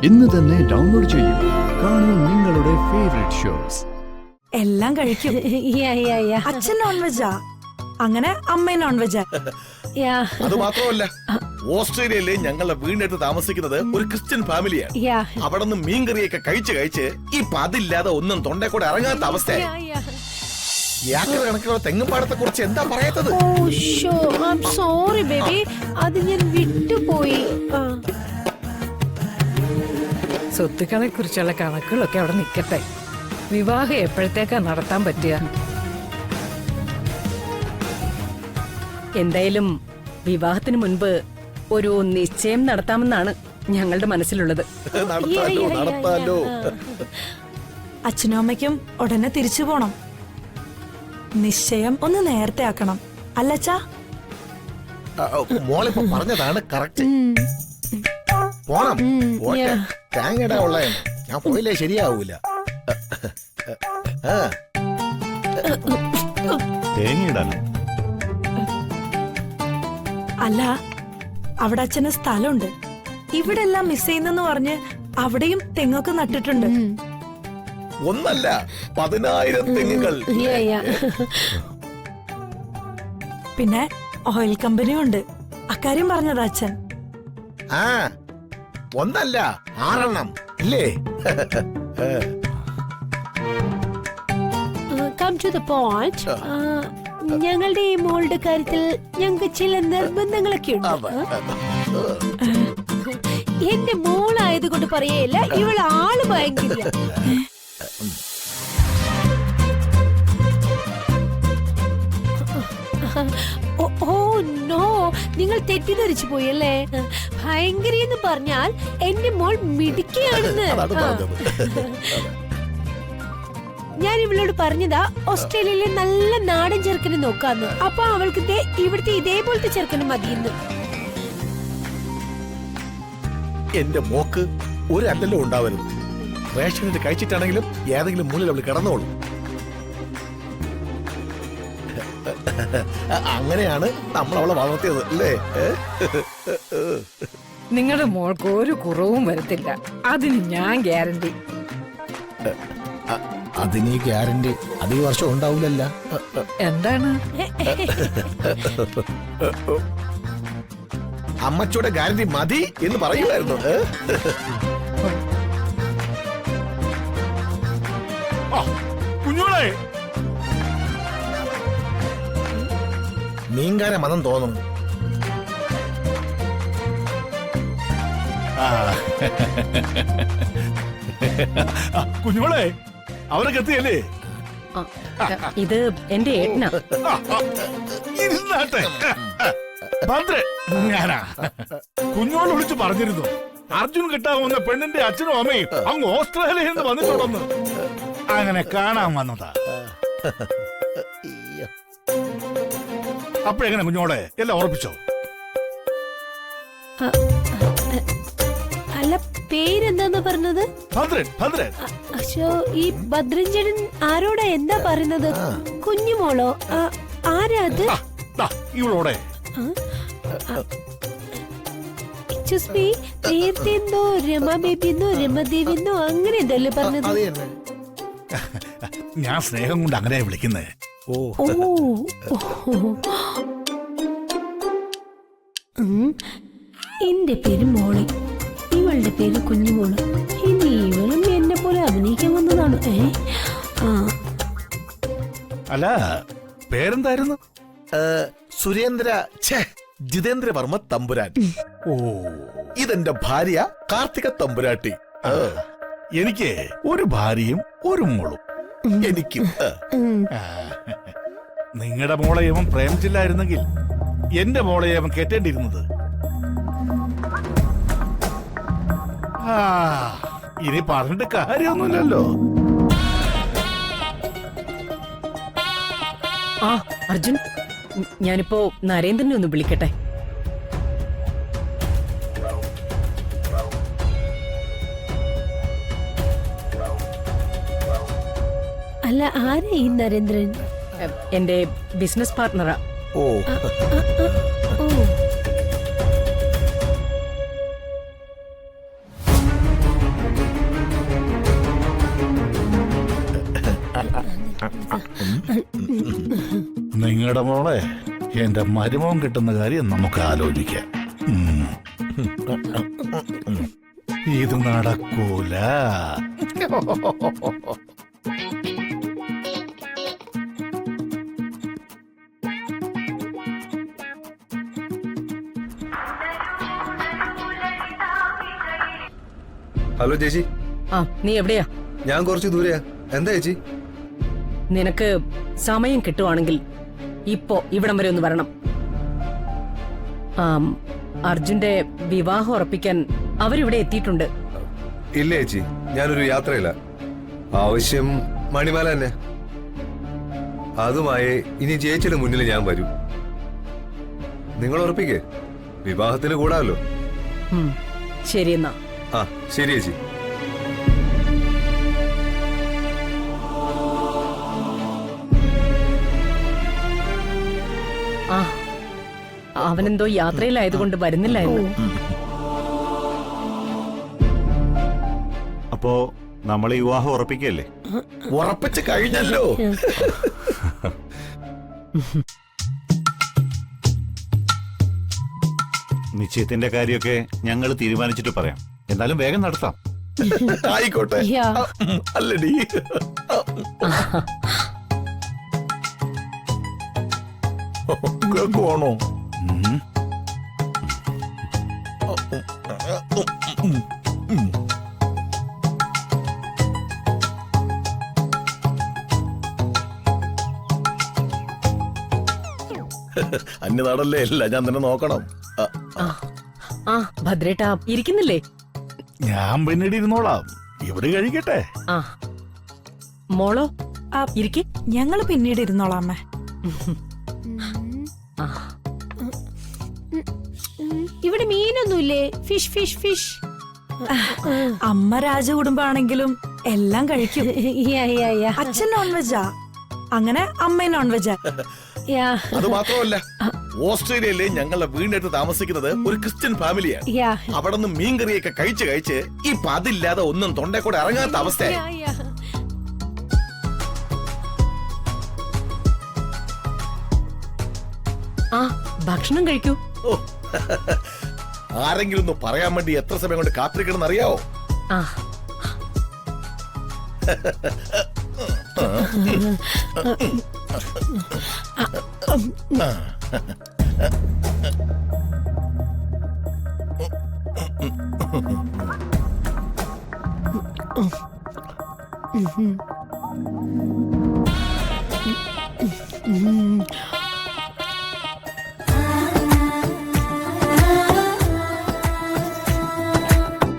ഇന്ന് തന്നെ ഡൗൺലോഡ് ചെയ്യൂ. കാണൂ നിങ്ങളുടെ ഫേവറേറ്റ് ഷോസ്. എല്ലാം കഴിക്കും. അച്ഛൻ നോൺ വെജാ, അങ്ങനെ അമ്മ നോൺ വെജാ. അത് മാത്രമല്ല, ഓസ്ട്രേലിയയിലെ ഞങ്ങളുടെ വീടിനടുത്ത് താമസിക്കുന്നത് ഒരു ക്രിസ്ത്യൻ ഫാമിലിയാണ്. അവിടെ നിന്ന് മീൻകറിയൊക്കെ കഴിച്ച് ഇപ്പൊ അതില്ലാതെ ഒന്നും തൊണ്ടേ കൂടെ ഇറങ്ങാത്ത അവസ്ഥയായി. ഏക്കർ കണക്കിലുള്ള തെങ്ങുംപാടത്തെ കുറിച്ച് എന്താ പറയാത്തത്? സോറി ബേബി, അത് ഞാൻ വിട്ടുപോയി. സ്വത്തുക്കളെ കുറിച്ചുള്ള കണക്കുകളൊക്കെ അവിടെ നിൽക്കട്ടെ. വിവാഹം എപ്പോഴത്തേക്കാ നടത്താൻ പറ്റുക? എന്തായാലും വിവാഹത്തിന് മുൻപ് ഒരു നിശ്ചയം നടത്താമെന്നാണ് ഞങ്ങളുടെ മനസ്സിലുള്ളത്. നടത്താലോ. അച്ഛനും അമ്മയ്ക്കും ഉടനെ തിരിച്ചു പോണം. നിശ്ചയം ഒന്ന് നേരത്തെ ആക്കണം, അല്ലച്ചാ? മോളിപ്പോ പറഞ്ഞതാണ് കറക്റ്റ്. പോണം. തേങ്ങയുടെ ഉള്ള ഞാൻ പോയില്ലേ ശരിയാവൂല. തേങ്ങയിടാനോ? അല്ല, അവിടെ അച്ഛന് സ്ഥലമുണ്ട്. ഇവിടെ എല്ലാം മിസ് ചെയ്യുന്നെന്ന് പറഞ്ഞ് അവിടെയും തെങ്ങൊക്കെ നട്ടിട്ടുണ്ട്. ഒന്നല്ല 10,000 തെങ്ങുകൾ. പിന്നെ ഓയിൽ കമ്പനിയും ഉണ്ട്. അക്കാര്യം പറഞ്ഞതാ അച്ഛൻ. ആ, ഒന്നല്ല 6 ഇല്ലേ? Come to the point. ഞങ്ങളുടെ ഈ മോളുടെ കാര്യത്തിൽ ഞങ്ങൾക്ക് ചില നിർബന്ധങ്ങളൊക്കെ ഉണ്ട്. എന്റെ മോളായത് കൊണ്ട് പറയല്ല, ഇവൾ ആള് ഭയങ്കര. ഓ നോ, നിങ്ങൾ തെറ്റിദ്ധരിച്ചു പോയല്ലേ. ഭയങ്കര എന്ന് പറഞ്ഞാൽ എന്റെ മോൾ മിടുക്കിയാണെന്ന്. ഞാൻ ഇവളോട് പറഞ്ഞതാ ഓസ്ട്രേലിയയിലെ നല്ല നാടൻ ചെറുക്കനെ നോക്കാന്ന്. അപ്പൊ അവൾക്ക് ഇവിടുത്തെ ഇതേപോലത്തെ ചെറുക്കന് മതിയെന്ന്. എന്റെ മോക്ക് ഒരു അല്ലല്ലോ ഉണ്ടാവരുത്. റേഷനിട്ട് കഴിച്ചിട്ടാണെങ്കിലും ഏതെങ്കിലും മൂലയിൽ അവള് കിടന്നോളൂ. അങ്ങനെയാണ് നമ്മൾ അവളെ വളർത്തിയത് അല്ലേ? നിങ്ങളുടെ മോൾക്ക് ഒരു കുറവും വരത്തില്ല, അതിന് ഞാൻ ഗ്യാരണ്ടി. അതിന് ഗ്യാരണ്ടി അധിക വർഷം ഉണ്ടാവില്ലല്ല. എന്താണ് അമ്മച്ചൂടെ ഗ്യാരണ്ടി മതി എന്ന് പറയുമായിരുന്നു. കുഞ്ഞോളെ, മീൻകാര മതം തോന്നുന്നു. കുഞ്ഞോളെ, അവരൊക്കെ എത്തിയല്ലേ? ഇത് എന്റെ ഏട്ടനാ. ഇരുന്നാട്ടെ. ഞാനാ കുഞ്ഞോളെ വിളിച്ചു പറഞ്ഞിരുന്നു, അർജുൻ കിട്ടാവുന്ന പെണ്ണിന്റെ അച്ഛനും അമ്മയും അങ്ങ് ഓസ്ട്രേലിയയിൽ നിന്ന് വന്നിട്ടുണ്ടെന്ന്. അങ്ങനെ കാണാൻ വന്നതാ. അപ്പോഴെങ്ങനെ കുഞ്ഞോളെ, എല്ലാം ഉറപ്പിച്ചോ? അല്ല, പേരെന്താന്ന് പറഞ്ഞത്? ഭദ്രൻ. അശോ, ഈ ഭദ്രഞ്ചേടൻ ആരോടാ എന്താ പറയുന്നത്? കുഞ്ഞുമോളോ? ആരാ അത്? ഇവളോടെ നേരത്തെ എന്തോ രമ ബേബിന്നോ രമദേവിന്നോ അങ്ങനെ എന്തല്ലേ പറഞ്ഞത്? ഞാൻ സ്നേഹം കൊണ്ട് അങ്ങനെ വിളിക്കുന്നേ. എന്റെ പേര് മോളി, ഇവളുടെ പേര് കുഞ്ഞുമോള്. ഇനി ഇവളും എന്നെ പോലെ അഭിനയിക്കാൻ വന്നതാണ്. അല്ല, പേരെന്തായിരുന്നു? ജിതേന്ദ്ര വർമ്മ തമ്പുരാൻ. ഓ, ഇതെന്റെ ഭാര്യ കാർത്തിക തമ്പുരാട്ടി. എനിക്ക് ഒരു ഭാര്യയും ഒരു മോളും. എനിക്കും. നിങ്ങളുടെ മോളെ ഇവൻ പ്രേമിച്ചില്ലായിരുന്നെങ്കിൽ എന്റെ മോളെ അവൻ കേട്ടേണ്ടിയിരുന്നത്. ഇനി പറഞ്ഞിട്ട് കാര്യമൊന്നുമില്ലല്ലോ. ആ അർജുൻ, ഞാനിപ്പോ നരേന്ദ്രനെ ഒന്ന് വിളിക്കട്ടെ. അല്ല, ആരാ ഈ നരേന്ദ്രൻ? എന്റെ ബിസിനസ് പാർട്ണറാ. ഓ, നിങ്ങളുടെ മോളെ എന്റെ മരുമോൻ കിട്ടുന്ന കാര്യം നമുക്ക് ആലോചിക്കാം. ഇത് നടക്കൂല. ഹലോ ചേച്ചി, ആ നീ എവിടെയാ? ഞാൻ കുറച്ച് ദൂരെയാ. എന്താ ചേച്ചി? നിനക്ക് സമയം കിട്ടുവാണെങ്കിൽ ഇപ്പോ ഇവിടം വരെ ഒന്ന് വരണം. അർജുന്റെ വിവാഹം ഉറപ്പിക്കാൻ അവരിവിടെ എത്തിയിട്ടുണ്ട്. ഇല്ല ചേച്ചി, ഞാനൊരു യാത്രയില്ല. ആവശ്യം മണിമാല തന്നെ. അതുമായി ഇനി ചേച്ചിയുടെ മുന്നിൽ ഞാൻ വരും. നിങ്ങൾ ഉറപ്പിക്കേ, വിവാഹത്തിന് കൂടാമല്ലോ. ശരിയെന്നാ. ആ ശരി ചേച്ചി. ആ അവനെന്തോ യാത്രയിലായതുകൊണ്ട് വരുന്നില്ലായിരുന്നു. അപ്പോ നമ്മൾ ഈ വിവാഹം ഉറപ്പിക്കല്ലേ? ഉറപ്പിച്ച് കഴിഞ്ഞല്ലോ. നിശ്ചയത്തിന്റെ കാര്യമൊക്കെ ഞങ്ങൾ തീരുമാനിച്ചിട്ട് പറയാം. എന്തായാലും വേഗം നടത്താം. ആയിക്കോട്ടെ. അല്ലടി, കേൾക്കുവാണോ? അന്യനാടല്ലേ, അല്ല ഞാൻ തന്നെ നോക്കണം. ആ ഭദ്രേട്ടാ ഇരിക്കുന്നില്ലേ? ഞാൻ പിന്നീട് ഇരുന്നോളാം. ഇവിടെ കഴിക്കട്ടെ. ആ മോളോ ഇരിക്കെ. ഞങ്ങള് പിന്നീട് ഇരുന്നോളാം അമ്മ. ഇവിടെ മീനൊന്നുമില്ലേ? Fish fish fish. അമ്മ രാജകുടുംബാണെങ്കിലും എല്ലാം കഴിക്കും. അച്ഛൻ നോൺ വെജാ, അങ്ങനെ അമ്മ നോൺ വെജാ. അത് മാത്രമല്ല, ഓസ്ട്രേലിയയിലെ ഞങ്ങളുടെ വീടിനടുത്ത് താമസിക്കുന്നത് ഒരു ക്രിസ്ത്യൻ ഫാമിലിയാണ്. അവിടെ നിന്ന് മീൻകറിയൊക്കെ കഴിച്ച് കഴിച്ച് ഇപ്പൊ അതില്ലാതെ ഒന്നും തൊണ്ടേ കൂടെ ഇറങ്ങാത്ത അവസ്ഥയായി. ആ ഭക്ഷണം കഴിക്കൂ. ഓ, ആരെങ്കിലും ഒന്ന് പറയാൻ വേണ്ടി എത്ര സമയം കൊണ്ട് കാത്തിരിക്കണം അറിയാവോ? ആ